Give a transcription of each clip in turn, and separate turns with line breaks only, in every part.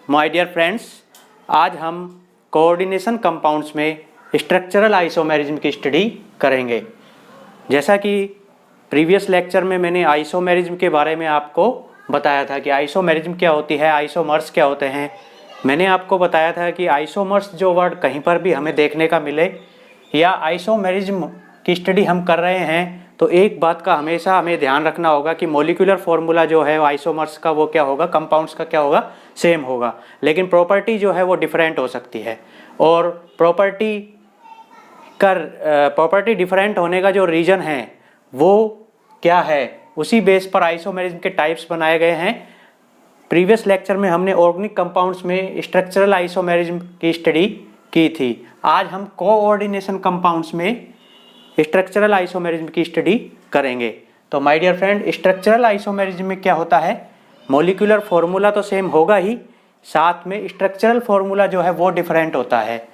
My dear friends, आज हम coordination compounds में स्ट्रक्चरल आइसोमेरिज्म की स्टडी करेंगे। जैसा कि प्रीवियस लेक्चर में मैंने आइसोमेरिज्म के बारे में आपको बताया था कि आइसोमेरिज्म क्या होती है, आइसोमर्स क्या होते हैं। मैंने आपको बताया था कि आइसोमर्स जो वर्ड कहीं पर भी हमें देखने का मिले या आइसोमेरिज्म की स्टडी हम कर रहे हैं तो एक बात का हमेशा हमें ध्यान रखना होगा कि मॉलिक्यूलर फॉर्मूला जो है आइसोमर्स का वो क्या होगा, कंपाउंड्स का क्या होगा, सेम होगा, लेकिन प्रॉपर्टी जो है वो डिफरेंट हो सकती है। और प्रॉपर्टी डिफरेंट होने का जो रीज़न है वो क्या है, उसी बेस पर आइसोमेरिज्म के टाइप्स बनाए गए हैं। प्रीवियस लेक्चर में हमने ऑर्गेनिक कंपाउंड्स में स्ट्रक्चरल आइसोमेरिज्म की स्टडी की थी। आज हम कोऑर्डिनेशन कंपाउंड्स में स्ट्रक्चरल आइसोमेरिज्म की स्टडी करेंगे। तो my dear friend, structural isomerism में क्या होता है, मॉलिक्यूलर फॉर्मूला तो सेम होगा ही, साथ में स्ट्रक्चरल फॉर्मूला जो है वो डिफरेंट होता है।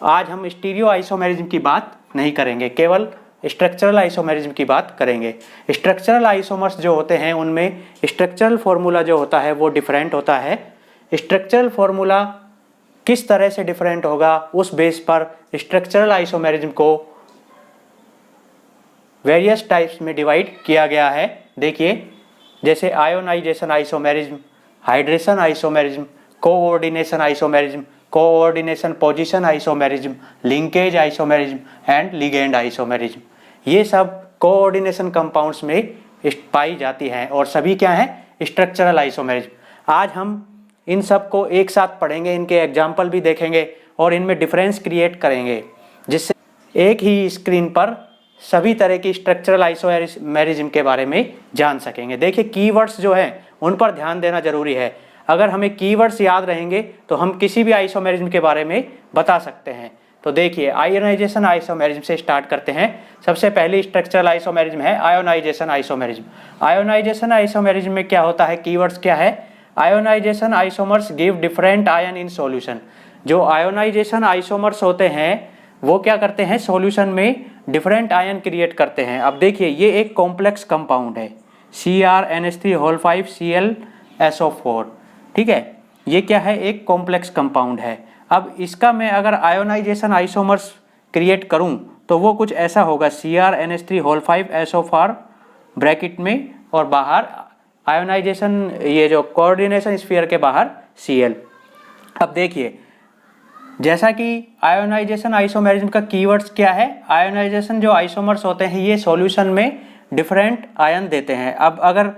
आज हम स्टीरियो आइसोमेरिज्म की बात नहीं करेंगे, केवल स्ट्रक्चरल आइसोमेरिज्म की बात करेंगे। स्ट्रक्चरल आइसोमर्स जो होते हैं उनमें स्ट्रक्चरल फॉर्मूला जो होता है वो डिफरेंट होता है। स्ट्रक्चरल फॉर्मूला किस तरह से डिफरेंट होगा, उस बेस पर स्ट्रक्चरल आइसोमेरिज्म को वेरियस टाइप्स में डिवाइड किया गया है। देखिए, जैसे ionisation isomerism, hydration isomerism, coordination isomerism, coordination position isomerism, linkage isomerism and ligand isomerism, ये सब कोऑर्डिनेशन कंपाउंड्स में पाई जाती हैं और सभी क्या हैं, स्ट्रक्चरल आइसोमेरिज्म। आज हम इन सब को एक साथ पढ़ेंगे, इनके एग्जाम्पल भी देखेंगे और इनमें डिफरेंस क्रिएट करेंगे, जिससे एक ही स्क्रीन पर सभी तरह की स्ट्रक्चरल आइसोमेरिज्म के बारे में जान सकेंगे। देखिए, कीवर्ड्स जो हैं उन पर ध्यान देना जरूरी है। अगर हमें कीवर्ड्स याद रहेंगे तो हम किसी भी आइसोमेरिज्म के बारे में बता सकते हैं। तो देखिए, आयोनाइजेशन आइसोमेरिज्म से स्टार्ट करते हैं। सबसे पहली स्ट्रक्चरल आइसोमेरिज्म है आयोनाइजेशन आइसोमेरिज्म। आयोनाइजेशन आइसोमेरिज्म में क्या होता है, कीवर्ड्स क्या है, ionisation isomers give different ion in solution. जो आयोनाइजेशन आइसोमर्स होते हैं वो क्या करते हैं, सॉल्यूशन में डिफरेंट आयन क्रिएट करते हैं। अब देखिए, ये एक कॉम्प्लेक्स कंपाउंड है, CrNH3 5ClSO4, ठीक है, ये क्या है, एक कॉम्प्लेक्स कंपाउंड है। अब इसका मैं अगर आयोनाइजेशन आइसोमर्स क्रिएट करूं तो वो कुछ ऐसा होगा, CrNH3 5SO4 ब्रैकेट में और बाहर आयोनाइजेशन, ये जो कोऑर्डिनेशन स्फीयर के बाहर Cl। अब देखिए, जैसा कि आयोनाइजेशन आइसोमेरिज्म का कीवर्ड्स क्या है, आयोनाइजेशन जो आइसोमर्स होते हैं ये सॉल्यूशन में डिफरेंट आयन देते हैं। अब अगर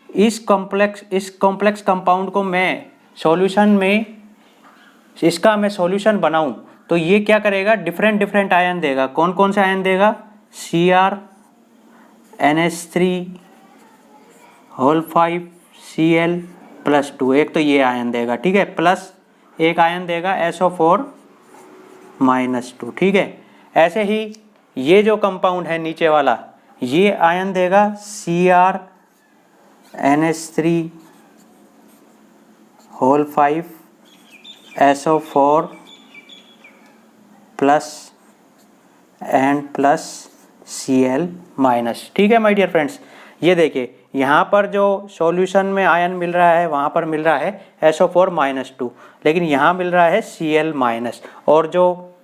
इस कॉम्प्लेक्स कंपाउंड को मैं सॉल्यूशन में, इसका मैं सॉल्यूशन बनाऊं तो ये क्या करेगा, डिफरेंट आयन देगा। कौन कौन से आयन देगा, CrNH3 5Cl+2, एक तो ये आयन देगा, ठीक है, प्लस एक आयन देगा SO4-2, ठीक है। ऐसे ही ये जो कंपाउंड है नीचे वाला, ये आयन देगा CrNH3 ठीक है माय डियर फ्रेंड्स। ये देखिए, यहाँ पर जो सॉल्यूशन में आयन मिल रहा है वहाँ पर मिल रहा है SO4-2, लेकिन यहाँ मिल रहा है Cl-, और जो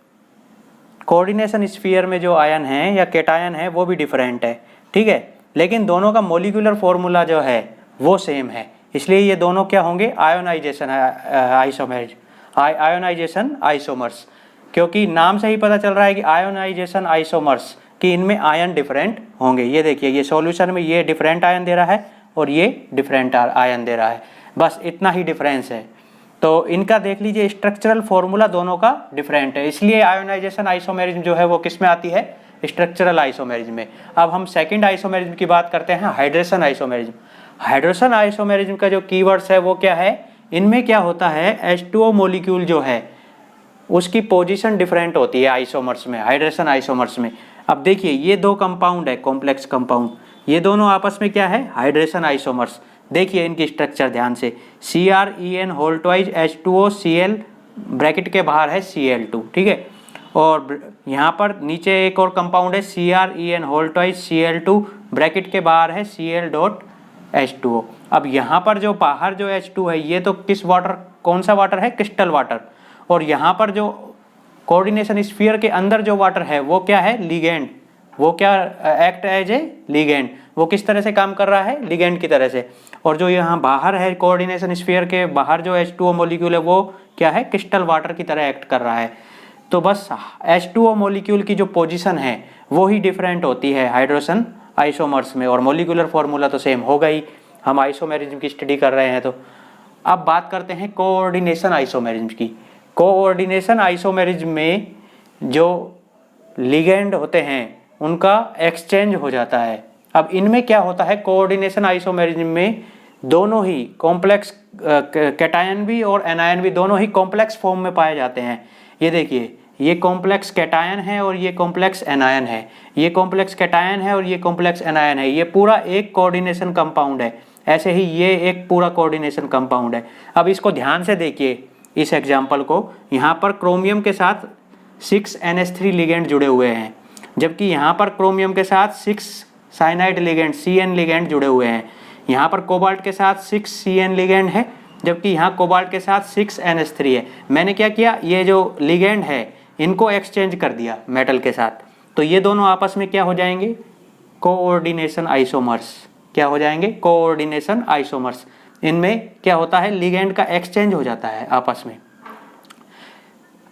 कोऑर्डिनेशन स्फीयर में जो आयन है या केटायन है वो भी डिफरेंट है, ठीक है, लेकिन दोनों का मॉलिक्यूलर फॉर्मूला जो है वो सेम है, इसलिए ये दोनों क्या होंगे, आयोनाइजेशन आइसोमर्स, क्योंकि नाम से ही पता चल रहा है कि आयोनाइजेशन आइसोमर्स कि इनमें आयन डिफरेंट होंगे। ये देखिए, ये सॉल्यूशन में ये डिफरेंट आयन दे रहा है और ये डिफरेंट आयन दे रहा है, बस इतना ही डिफरेंस है। तो इनका देख लीजिए, स्ट्रक्चरल फॉर्मूला दोनों का डिफरेंट है, इसलिए आयोनाइजेशन आइसोमेरिज्म जो है वो किस में आती है, स्ट्रक्चरल आइसोमेरिज्म में। अब हम सेकंड आइसोमेरिज्म की बात करते हैं, हाइड्रेशन आइसोमेरिज्म। हाइड्रेशन आइसोमेरिज्म का जो कीवर्ड्स है वो क्या है, इनमें क्या होता है, H2O मॉलिक्यूल जो है उसकी पोजीशन डिफरेंट होती है आइसोमर्स में, हाइड्रेशन आइसोमर्स में। अब देखिए, ये दो कंपाउंड है, कॉम्प्लेक्स कंपाउंड, ये दोनों आपस में क्या है, हाइड्रेशन आइसोमर्स। देखिए इनकी स्ट्रक्चर ध्यान से, CrEn2H2OCl ब्रैकेट के बाहर है Cl2, ठीक है, और यहाँ पर नीचे एक और कंपाउंड है CrEn2Cl2 ब्रैकेट के बाहर है Cl.H2O। अब यहाँ पर जो बाहर जो H2 है ये तो किस वाटर, कौन सा वाटर है, क्रिस्टल वाटर। और यहाँ पर जो कोऑर्डिनेशन स्फीयर के अंदर जो वाटर है वो क्या है, लिगेंड। वो क्या एक्ट एज ए लिगेंड, वो किस तरह से काम कर रहा है, लिगेंड की तरह से। और जो यहाँ बाहर है कोऑर्डिनेशन स्फीयर के बाहर जो H2O मॉलिक्यूल है वो क्या है, क्रिस्टल वाटर की तरह एक्ट कर रहा है। तो बस H2O मॉलिक्यूल की जो पोजीशन है वो ही डिफरेंट होती है हाइड्रोजन आइसोमर्स में, और मॉलिक्यूलर फॉर्मूला तो सेम होगा ही, हम आइसोमेरिज्म की स्टडी कर रहे हैं। तो अब बात करते हैं कोऑर्डिनेशन आइसोमेरिज्म की। कोऑर्डिनेशन आइसोमेरिज्म में जो लिगेंड होते हैं उनका एक्सचेंज हो जाता है। अब इनमें क्या होता है, कोऑर्डिनेशन आइसोमेरिज्म में दोनों ही कॉम्प्लेक्स कैटायन भी और एनायन भी दोनों ही कॉम्प्लेक्स फॉर्म में पाए जाते हैं। ये देखिए, ये कॉम्प्लेक्स कैटायन है और ये कॉम्प्लेक्स एनायन है, ये कॉम्प्लेक्स कैटायन है और ये कॉम्प्लेक्स एनायन है। ये पूरा एक कोऑर्डिनेशन कंपाउंड है। ऐसे ही ये एक पूरा कोऑर्डिनेशन कंपाउंड है। अब इसको ध्यान से देखिए, इस एग्जाम्पल को, यहाँ पर क्रोमियम के साथ 6NH3 लिगेंड जुड़े हुए हैं, जबकि यहाँ पर क्रोमियम के साथ 6 साइनाइड लिगेंड CN लिगेंड जुड़े हुए हैं। यहाँ पर कोबाल्ट के साथ 6 CN लिगेंड है, जबकि यहाँ कोबाल्ट के साथ 6NH3 है। मैंने क्या किया, ये जो लिगेंड है इनको एक्सचेंज कर दिया मेटल के साथ, तो ये दोनों आपस में क्या हो जाएंगे, कोऑर्डिनेशन आइसोमर्स। क्या हो जाएंगे, कोऑर्डिनेशन आइसोमर्स। इनमें क्या होता है, लिगेंड का एक्सचेंज हो जाता है आपस में।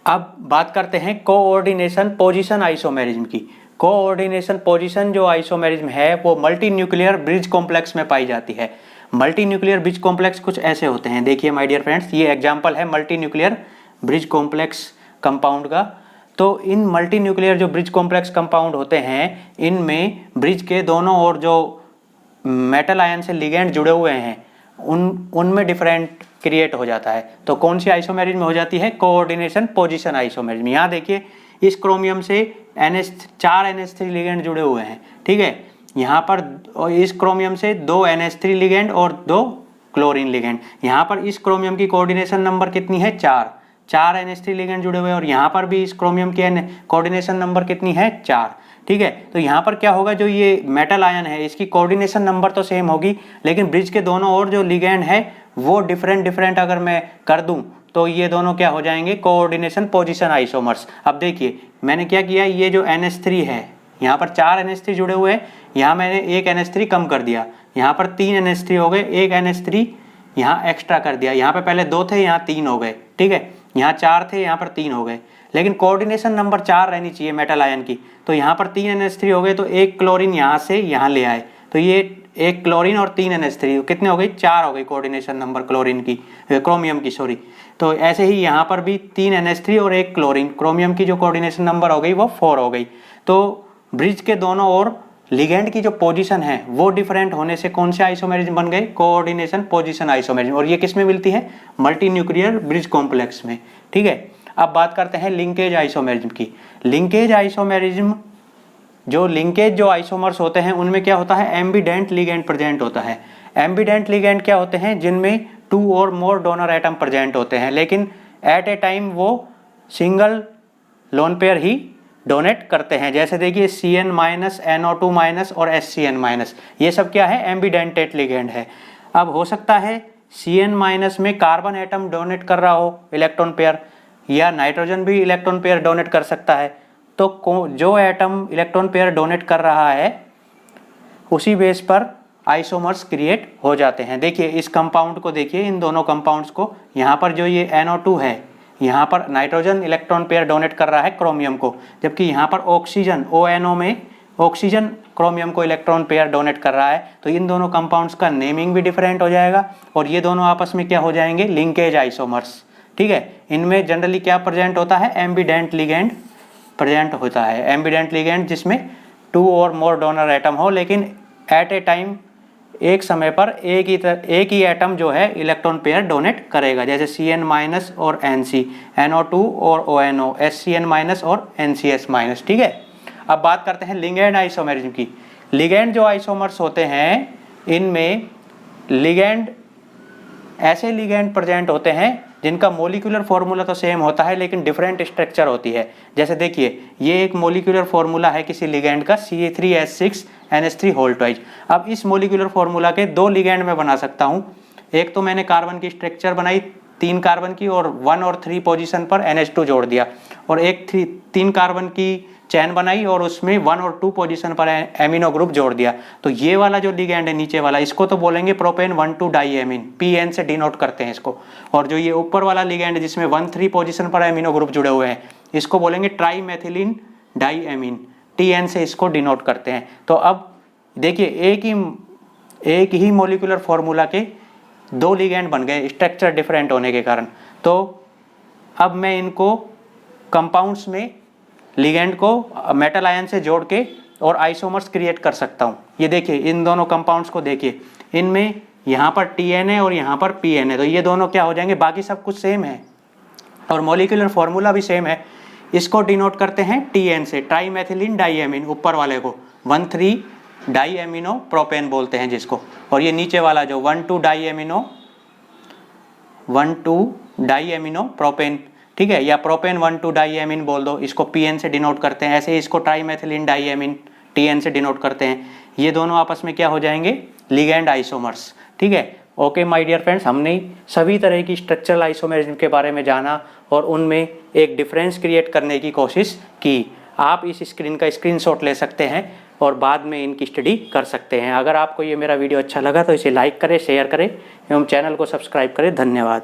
अब बात करते हैं कोऑर्डिनेशन पोजीशन आइसोमेरिज्म की। कोऑर्डिनेशन पोजीशन जो आइसोमेरिज्म है वो मल्टी न्यूक्लियर ब्रिज कॉम्प्लेक्स में पाई जाती है। मल्टी न्यूक्लियर ब्रिज कॉम्प्लेक्स कुछ ऐसे होते हैं, देखिए माय डियर फ्रेंड्स, ये एग्जांपल है multi nuclear bridge complex compound का। तो इन मल्टी न्यूक्लियर जो ब्रिज कॉम्प्लेक्स कंपाउंड होते हैं, इनमें ब्रिज के दोनों ओर जो मेटल आयन से लिगेंड जुड़े हुए हैं उनमें डिफरेंट क्रिएट हो जाता है। तो कौन सी आइसोमेरिज्म हो जाती है, कोऑर्डिनेशन पोजीशन आइसोमेरिज्म। यहाँ देखिए, इस क्रोमियम से चार NH3 लिगेंड जुड़े हुए हैं, ठीक है। यहाँ पर इस क्रोमियम से 2 NH3 लिगेंड और 2 क्लोरीन लिगेंड। यहाँ पर इस क्रोमियम की कोऑर्डिनेशन नंबर कितनी है, 4 NH3 लिगेंड जुड़े हुए हैं, और यहाँ पर भी इस क्रोमियम की कोऑर्डिनेशन नंबर कितनी है, 4, ठीक है। तो यहाँ पर क्या होगा, जो ये मेटल आयन है इसकी कोऑर्डिनेशन नंबर तो सेम होगी, लेकिन ब्रिज के दोनों ओर जो लिगेंड है वो डिफरेंट अगर मैं कर दूं तो ये दोनों क्या हो जाएंगे, कोऑर्डिनेशन पोजीशन आइसोमर्स। अब देखिए मैंने क्या किया, ये जो NH3 है, यहाँ पर 4 NH3 जुड़े हुए हैं, यहाँ मैंने एक NH3 कम कर दिया, यहाँ पर 3 NH3 हो गए, एक NH3 यहाँ एक्स्ट्रा कर दिया। यहाँ पे पहले 2 थे, यहाँ 3 हो गए, ठीक है। यहाँ 4 थे, यहाँ पर 3 हो गए, लेकिन कोऑर्डिनेशन नंबर 4 रहनी चाहिए मेटल आयन की। तो यहाँ पर 3 NH3 हो गए, तो एक क्लोरीन यहाँ से यहाँ ले आए, तो ये एक क्लोरीन और 3 NH3 कितने हो गई, 4 हो गई कोऑर्डिनेशन नंबर क्लोरीन की, क्रोमियम की, सॉरी। तो ऐसे ही यहाँ पर भी 3 NH3 और एक क्लोरीन, क्रोमियम की जो कोऑर्डिनेशन नंबर हो गई वो 4 हो गई। तो ब्रिज के दोनों ओर लिगेंड की जो पोजीशन है वो डिफरेंट होने से कौन से आइसोमेरिज्म बन गए, कोऑर्डिनेशन पोजीशन आइसोमेरिज्म। और ये किस में मिलती है, मल्टी न्यूक्लियर ब्रिज कॉम्प्लेक्स में, ठीक है। अब बात करते हैं लिंकेज आइसोमेरिज्म की। लिंकेज आइसोमेरिज्म, जो लिंकेज जो आइसोमर्स होते हैं उनमें क्या होता है, एम्बिडेंट लिगेंड प्रेजेंट होता है। एम्बिडेंट लिगेंड क्या होते हैं, जिनमें 2 और मोर डोनर एटम प्रेजेंट होते हैं, लेकिन एट ए टाइम वो सिंगल लोन पेयर ही डोनेट करते हैं। जैसे देखिए CN-, NO2- और SCN-, ये सब क्या है, एम्बिडेंटेड लिगेंड है। अब हो सकता है CN- में कार्बन एटम डोनेट कर रहा हो इलेक्ट्रॉन पेयर, या नाइट्रोजन भी इलेक्ट्रॉन पेयर डोनेट कर सकता है। तो जो एटम इलेक्ट्रॉन पेयर डोनेट कर रहा है उसी बेस पर आइसोमर्स क्रिएट हो जाते हैं। देखिए इस कंपाउंड को देखिए, इन दोनों कंपाउंड्स को, यहाँ पर जो ये NO2 है, यहाँ पर नाइट्रोजन इलेक्ट्रॉन पेयर डोनेट कर रहा है क्रोमियम को, जबकि यहाँ पर ऑक्सीजन ONO में ऑक्सीजन क्रोमियम को इलेक्ट्रॉन पेयर डोनेट कर रहा है। तो इन दोनों कंपाउंड्स का नेमिंग भी डिफरेंट हो जाएगा, और ये दोनों आपस में क्या हो जाएंगे, लिंकेज आइसोमर्स, ठीक है। इनमें जनरली क्या प्रेजेंट होता है, एम्बिडेंट लिगेंड प्रेजेंट होता है। एम्बिडेंट लिगेंड जिसमें 2 और मोर डोनर एटम हो, लेकिन एट ए टाइम एक समय पर एक ही एटम जो है इलेक्ट्रॉन पेयर डोनेट करेगा। जैसे CN- और NC, NO2 और ONO, SCN- और NCS-, ठीक है। अब बात करते हैं लिगेंड आइसोमेरिज्म की। लिगेंड जो आइसोमर्स होते हैं, इनमें लिगेंड ऐसे लिगेंड प्रेजेंट होते हैं जिनका मोलिकुलर फॉर्मूला तो सेम होता है लेकिन डिफरेंट स्ट्रक्चर होती है। जैसे देखिए ये एक मोलिकुलर फॉर्मूला है किसी लिगेंड का CH3H6NH3 अब इस मोलिकुलर फॉर्मूला के 2 लिगेंड में बना सकता हूँ। एक तो मैंने कार्बन की स्ट्रक्चर बनाई 3 कार्बन की और 1 और 3 पोजीशन पर NH2 जोड़ दिया, और एक 3 कार्बन की चैन बनाई और उसमें 1 और 2 पोजीशन पर एमिनो ग्रुप जोड़ दिया। तो ये वाला जो लिगेंड है नीचे वाला, इसको तो बोलेंगे प्रोपेन 1,2 डाईएमीन, PN से डिनोट करते हैं इसको। और जो ये ऊपर वाला लिगेंड जिसमें 1,3 पोजीशन पर एमिनो ग्रुप जुड़े हुए हैं, इसको बोलेंगे ट्राईमेथिलीन डाईएमीन, TN से इसको डिनोट करते हैं। तो अब देखिए एक ही मोलिकुलर फॉर्मूला के 2 लिगेंड बन गए स्ट्रक्चर डिफरेंट होने के कारण। तो अब मैं इनको कंपाउंड्स में लिगेंड को मेटल आयन से जोड़ के और आइसोमर्स क्रिएट कर सकता हूँ। ये देखिए इन दोनों कंपाउंड्स को देखिए, इनमें यहाँ पर TN है और यहाँ पर PN है, तो ये दोनों क्या हो जाएंगे, बाकी सब कुछ सेम है और मोलिकुलर फॉर्मूला भी सेम है। इसको डिनोट करते हैं TN से, ट्राईमेथिलीन डाईएमीन, ऊपर वाले को 1,3 डाईएमिनो प्रोपेन बोलते हैं जिसको, और ये नीचे वाला जो 1,2 डाईएमिनो प्रोपेन, ठीक है, या प्रोपेन 1,2 डाईएमीन बोल दो, इसको PN से डिनोट करते हैं। ऐसे ही इसको ट्राईमेथिलीन डाईएमीन TN से डिनोट करते हैं। ये दोनों आपस में क्या हो जाएंगे, लिगेंड आइसोमर्स। ठीक है, ओके माय डियर फ्रेंड्स, हमने सभी तरह की स्ट्रक्चरल आइसोमेरिज्म के बारे में जाना और उनमें एक डिफरेंस क्रिएट करने की कोशिश की। आप इस स्क्रीन का स्क्रीनशॉट ले सकते हैं और बाद में इनकी स्टडी कर सकते हैं। अगर आपको ये मेरा वीडियो अच्छा लगा तो इसे लाइक करें, शेयर करें एवं चैनल को सब्सक्राइब करें। धन्यवाद।